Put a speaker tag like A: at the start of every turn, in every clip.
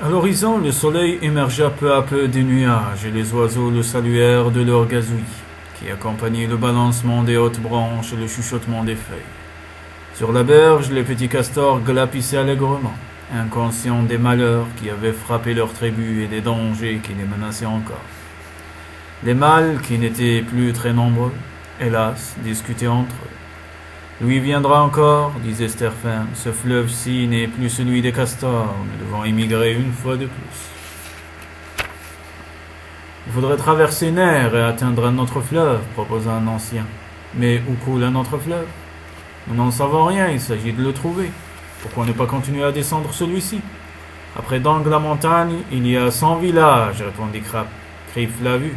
A: À l'horizon, le soleil émergea peu à peu des nuages et les oiseaux le saluèrent de leur gazouillis, qui accompagnait le balancement des hautes branches et le chuchotement des feuilles. Sur la berge, les petits castors glapissaient allègrement, inconscients des malheurs qui avaient frappé leur tribu et des dangers qui les menaçaient encore. Les mâles, qui n'étaient plus très nombreux, hélas, discutaient entre eux. Lui viendra encore, disait Sterfern, ce fleuve-ci n'est plus celui des castors, nous devons émigrer une fois de plus. Il faudrait traverser Ner et atteindre un autre fleuve, proposa un ancien. Mais où coule un autre fleuve? Nous n'en savons rien, il s'agit de le trouver. Pourquoi ne pas continuer à descendre celui-ci? Après Dangle-la-Montagne, il y a 100 villages, répondit Criff l'a vu.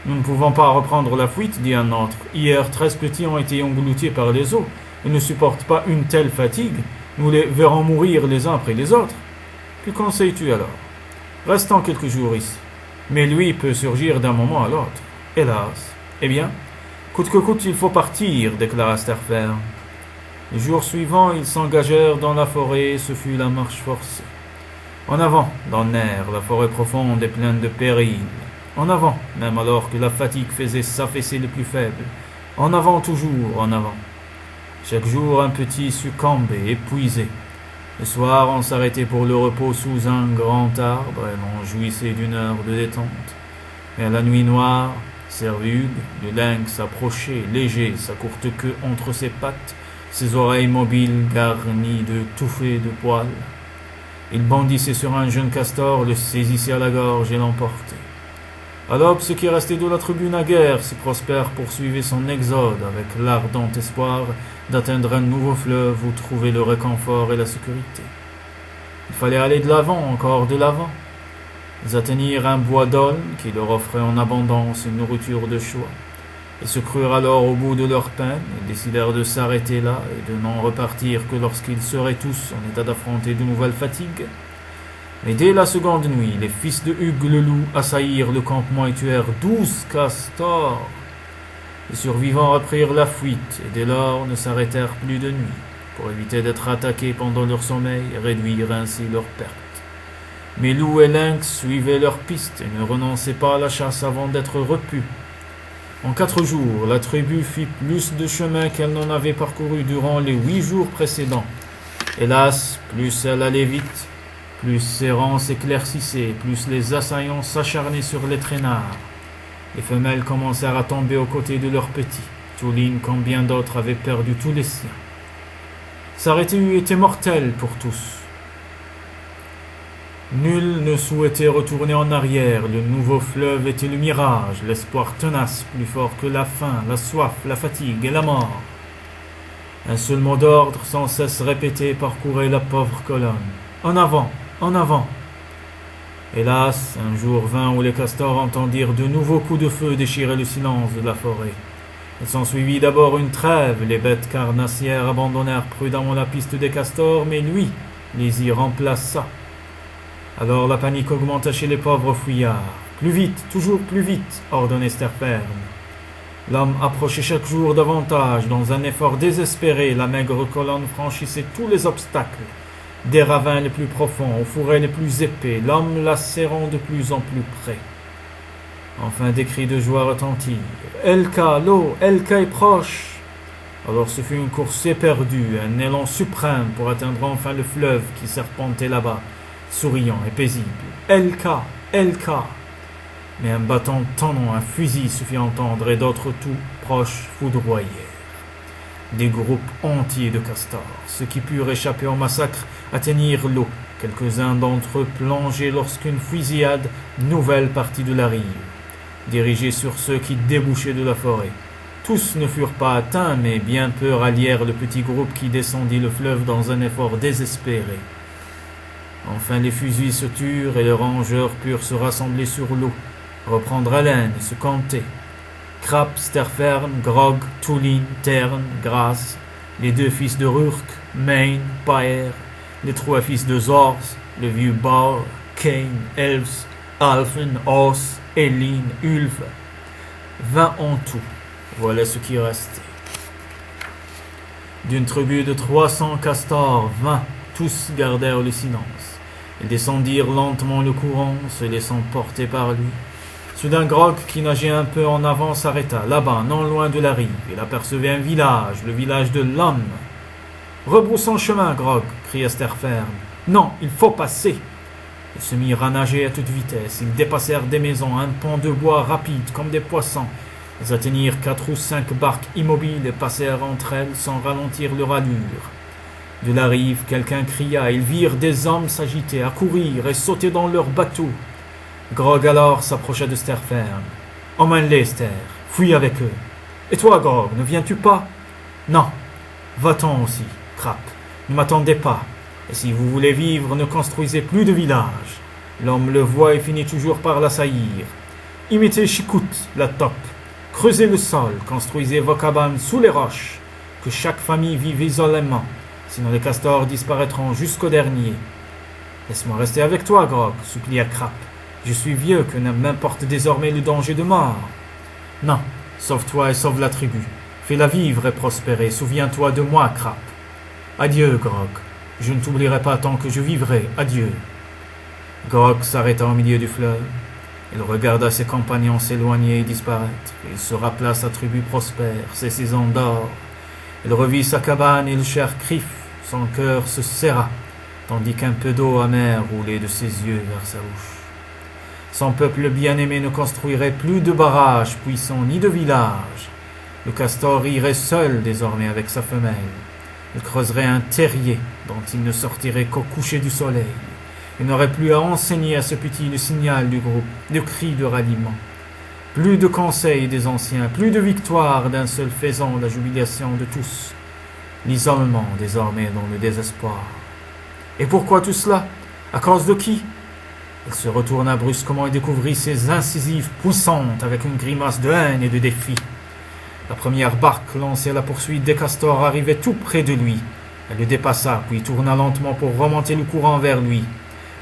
A: Nous ne pouvons pas reprendre la fuite, dit un autre. Hier, 13 petits ont été engloutis par les eaux. Ils ne supportent pas une telle fatigue. Nous les verrons mourir les uns après les autres. Que conseilles-tu alors? Restons quelques jours ici. Mais lui peut surgir d'un moment à l'autre. Hélas. Eh bien, coûte que coûte, il faut partir, déclara Sterfern. Le jour suivant, ils s'engagèrent dans la forêt et ce fut la marche forcée. En avant, dans Ner, la forêt profonde est pleine de périls. En avant, même alors que la fatigue faisait s'affaisser les plus faibles. En avant toujours, en avant. Chaque jour, un petit succombait, épuisé. Le soir, on s'arrêtait pour le repos sous un grand arbre et l'on jouissait d'une heure de détente. Mais à la nuit noire, Servug, le lynx approchait, léger, sa courte queue entre ses pattes, ses oreilles mobiles garnies de touffets de poils. Il bondissait sur un jeune castor, le saisissait à la gorge et l'emportait. À l'aube, ce qui restait de la tribu naguère, si prospère, poursuivait son exode avec l'ardent espoir d'atteindre un nouveau fleuve où trouver le réconfort et la sécurité. Il fallait aller de l'avant, encore de l'avant. Ils atteignirent un bois d'aulne qui leur offrait en abondance une nourriture de choix. Ils se crurent alors au bout de leur peine et décidèrent de s'arrêter là et de n'en repartir que lorsqu'ils seraient tous en état d'affronter de nouvelles fatigues. Mais dès la seconde nuit, les fils de Hugues le loup assaillirent le campement et tuèrent 12 castors. Les survivants reprirent la fuite et dès lors ne s'arrêtèrent plus de nuit, pour éviter d'être attaqués pendant leur sommeil et réduire ainsi leurs pertes. Mais loups et lynx suivaient leur piste et ne renonçaient pas à la chasse avant d'être repus. En 4 jours, la tribu fit plus de chemin qu'elle n'en avait parcouru durant les 8 jours précédents. Hélas, plus elle allait vite, plus ses rangs s'éclaircissaient, plus les assaillants s'acharnaient sur les traînards. Les femelles commencèrent à tomber aux côtés de leurs petits. Touline, comme bien d'autres, avait perdu tous les siens. S'arrêter eût été mortel pour tous. Nul ne souhaitait retourner en arrière. Le nouveau fleuve était le mirage, l'espoir tenace, plus fort que la faim, la soif, la fatigue et la mort. Un seul mot d'ordre, sans cesse répété, parcourait la pauvre colonne. En avant, en avant. Hélas, un jour vint où les castors entendirent de nouveaux coups de feu déchirer le silence de la forêt. Il s'ensuivit d'abord une trêve, les bêtes carnassières abandonnèrent prudemment la piste des castors, mais lui les y remplaça. Alors la panique augmenta chez les pauvres fuyards. Plus vite, toujours plus vite, ordonnait Sterfern. L'homme approchait chaque jour davantage. Dans un effort désespéré, la maigre colonne franchissait tous les obstacles. Des ravins les plus profonds, aux fourrés les plus épais, l'homme la serrant de plus en plus près. Enfin des cris de joie retentirent. « Elka, l'eau, Elka est proche !» Alors ce fut une course éperdue, un élan suprême pour atteindre enfin le fleuve qui serpentait là-bas, souriant et paisible. « Elka, Elka !» Mais un bâton tonnant, un fusil se fit entendre et d'autres tout proches foudroyèrent. Des groupes entiers de castors, ceux qui purent échapper au massacre, atteignirent l'eau. Quelques-uns d'entre eux plongeaient lorsqu'une fusillade nouvelle partit de la rive, dirigée sur ceux qui débouchaient de la forêt. Tous ne furent pas atteints, mais bien peu rallièrent le petit groupe qui descendit le fleuve dans un effort désespéré. Enfin les fusils se turent et les rangeurs purent se rassembler sur l'eau, reprendre haleine et se compter. Krapp, Sterfern, Grog, Touline, Tern, Grass, les 2 fils de Rurk, Main, Paer, les 3 fils de Zors, le vieux Baur, Kane, Elves, Alfen, Os, Elin, Ulf. 20 en tout, voilà ce qui restait. D'une tribu de 300 castors, 20, tous gardèrent le silence. Ils descendirent lentement le courant, se laissant porter par lui. Soudain, Grog, qui nageait un peu en avant, s'arrêta. Là-bas, non loin de la rive, il apercevait un village, le village de l'homme. « Rebroussons chemin, Grog !» cria Sturfern. « Non, il faut passer !» Ils se mirent à nager à toute vitesse. Ils dépassèrent des maisons, un pont de bois rapide comme des poissons. Ils atteignirent 4 ou 5 barques immobiles et passèrent entre elles sans ralentir leur allure. De la rive, quelqu'un cria. Ils virent des hommes s'agiter, accourir et sauter dans leur bateau. Grog alors s'approcha de Sturfern. « Emmène-les, Ster, fuis avec eux. Et toi, Grog, ne viens-tu pas ?»« Non. Va-t'en aussi, Crap. Ne m'attendez pas. Et si vous voulez vivre, ne construisez plus de village. L'homme le voit et finit toujours par l'assaillir. Imitez Chikout, la taupe. Creusez le sol, construisez vos cabanes sous les roches. Que chaque famille vive isolément. Sinon les castors disparaîtront jusqu'au dernier. Laisse-moi rester avec toi, Grog, supplia Crap. Je suis vieux, que m'importe désormais le danger de mort. Non, sauve-toi et sauve la tribu. Fais-la vivre et prospérer. Souviens-toi de moi, Crap. Adieu, Grog. Je ne t'oublierai pas tant que je vivrai. Adieu. Grog s'arrêta au milieu du fleuve. Il regarda ses compagnons s'éloigner et disparaître. Il se rappela sa tribu prospère, ses saisons d'or. Il revit sa cabane et le cher Criff. Son cœur se serra, tandis qu'un peu d'eau amère roulait de ses yeux vers sa bouche. Son peuple bien-aimé ne construirait plus de barrages puissants ni de villages. Le castor irait seul désormais avec sa femelle. Il creuserait un terrier dont il ne sortirait qu'au coucher du soleil. Il n'aurait plus à enseigner à ce petit le signal du groupe, le cri de ralliement. Plus de conseils des anciens, plus de victoire d'un seul faisant, la jubilation de tous. L'isolement désormais dans le désespoir. Et pourquoi tout cela? À cause de qui? Il se retourna brusquement et découvrit ses incisives puissantes avec une grimace de haine et de défi. La première barque lancée à la poursuite des castors arrivait tout près de lui. Elle le dépassa, puis tourna lentement pour remonter le courant vers lui.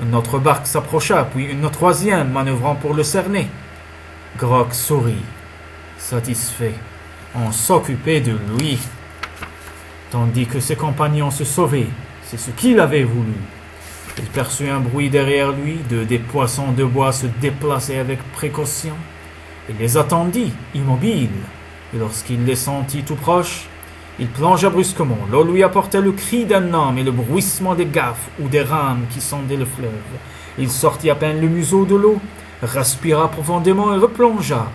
A: Une autre barque s'approcha, puis une troisième, manœuvrant pour le cerner. Grog sourit, satisfait. On s'occupait de lui. Tandis que ses compagnons se sauvaient, c'est ce qu'il avait voulu. Il perçut un bruit derrière lui, des poissons de bois se déplaçaient avec précaution. Il les attendit, immobiles, et lorsqu'il les sentit tout proches, il plongea brusquement. L'eau lui apportait le cri d'un homme et le bruissement des gaffes ou des rames qui sondaient le fleuve. Il sortit à peine le museau de l'eau, respira profondément et replongea.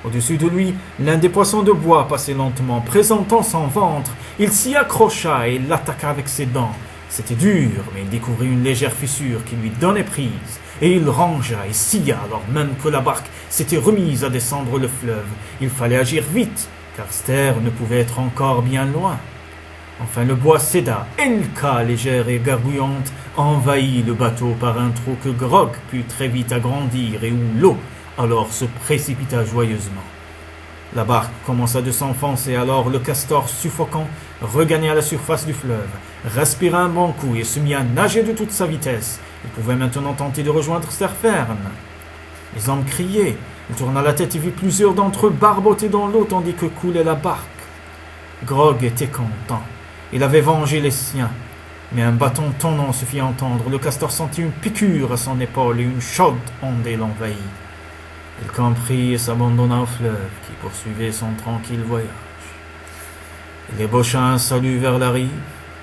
A: Au-dessus de lui, l'un des poissons de bois passait lentement, présentant son ventre. Il s'y accrocha et l'attaqua avec ses dents. C'était dur, mais il découvrit une légère fissure qui lui donnait prise, et il rangea et scia alors même que la barque s'était remise à descendre le fleuve. Il fallait agir vite, car Ster ne pouvait être encore bien loin. Enfin le bois céda, et Elka, légère et gargouillante, envahit le bateau par un trou que Grog put très vite agrandir et où l'eau alors se précipita joyeusement. La barque commença de s'enfoncer, alors le castor suffocant regagna la surface du fleuve, respira un bon coup et se mit à nager de toute sa vitesse. Il pouvait maintenant tenter de rejoindre Sturfern. Les hommes criaient. Il tourna la tête et vit plusieurs d'entre eux barboter dans l'eau tandis que coulait la barque. Grog était content. Il avait vengé les siens. Mais un bâton tonnant se fit entendre. Le castor sentit une piqûre à son épaule et une chaude ondée l'envahit. Il comprit et s'abandonna au fleuve qui poursuivait son tranquille voyage. Il ébaucha un salut vers la rive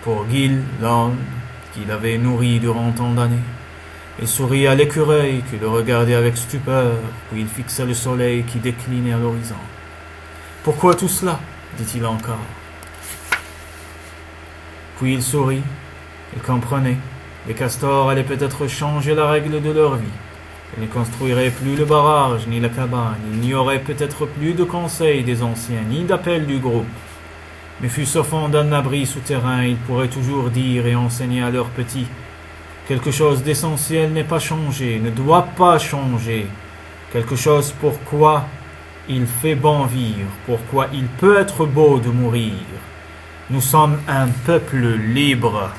A: pour Gil, l'homme qu'il avait nourri durant tant d'années. Il sourit à l'écureuil qui le regardait avec stupeur, puis il fixa le soleil qui déclinait à l'horizon. « Pourquoi tout cela ?» dit-il encore. Puis il sourit. Il comprenait. Les castors allaient peut-être changer la règle de leur vie. Ils ne construiraient plus le barrage ni la cabane. Il n'y aurait peut-être plus de conseils des anciens, ni d'appel du groupe. Mais fût-ce au fond d'un abri souterrain, ils pourraient toujours dire et enseigner à leurs petits. Quelque chose d'essentiel n'est pas changé, ne doit pas changer. Quelque chose pourquoi il fait bon vivre, pourquoi il peut être beau de mourir. Nous sommes un peuple libre.